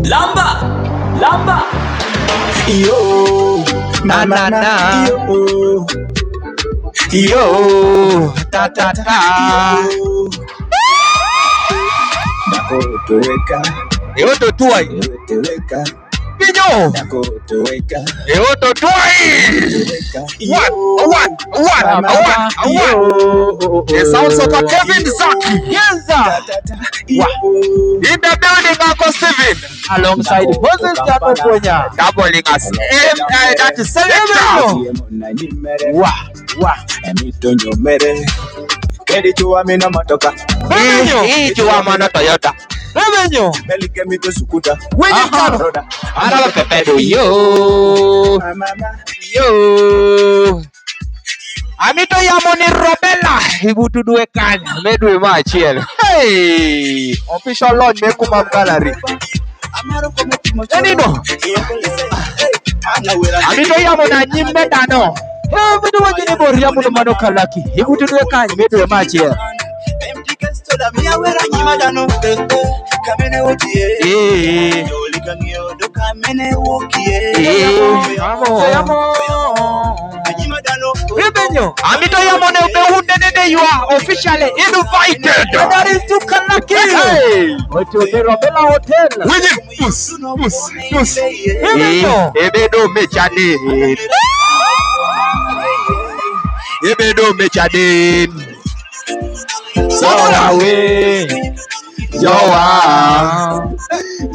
Lamba, lamba. Yo, na na na. Yo, yo, ta ta ta. Nako toweka. Yo to tuai. Toweka. Pinyo. Nako toweka. Yo to tuai. What? The sounds of a Kevin Zaki. Yes, sir. In the building, Uncle Steven. Alongside Moses Jano Konya. Doubling us. That is selector. Wa. Emitonyo mere. Kedi chuwa mina matoka. Hii chuwa mana Toyota. Revenue. Melike mito sukuta. Winnie Kano. Another pepedo. Yo. Amito yamoni Robella. Ibutudwe kanya. Medwe machiel. Hey. Official launch Mekuma Gallery. Yanino. Amito yamona nyimbe dano. Mwedu wajini bori yamuno mano kalaki. Ibutudwe kanya. Medwe machiel. Amito yamone ubehunde you are officially invited. That is to Kalaki. Hotel Robella Hotel. Pus. Ebedo mechade. So away.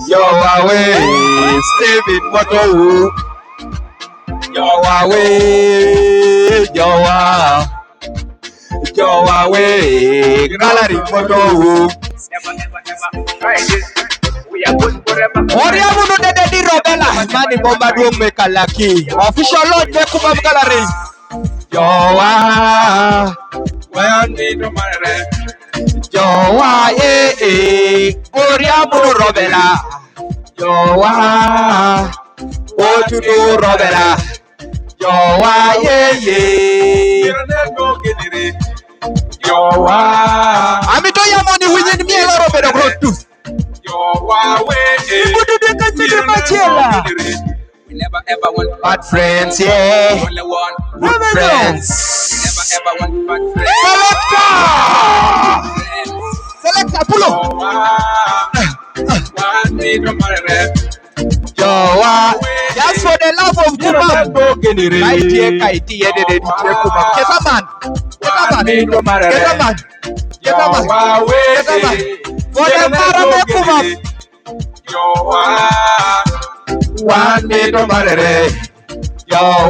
Yo away. Steven Moto. Yo away. Gallery Moto. Oriamu no Dedi Robella. Mani bomba do Mekalaki. Official launch Mekuma Gallery. Oriamu no Robella. Otudo Robella. Amito yamoni within me a lot of it. We never ever want bad friends, yeah. Only one good friends. Never ever want bad friends. Selector, pull up. Just for the love of Kuma. Right here, Kaiti, Get a man. For the love of Kuma. One day to marry. Yo,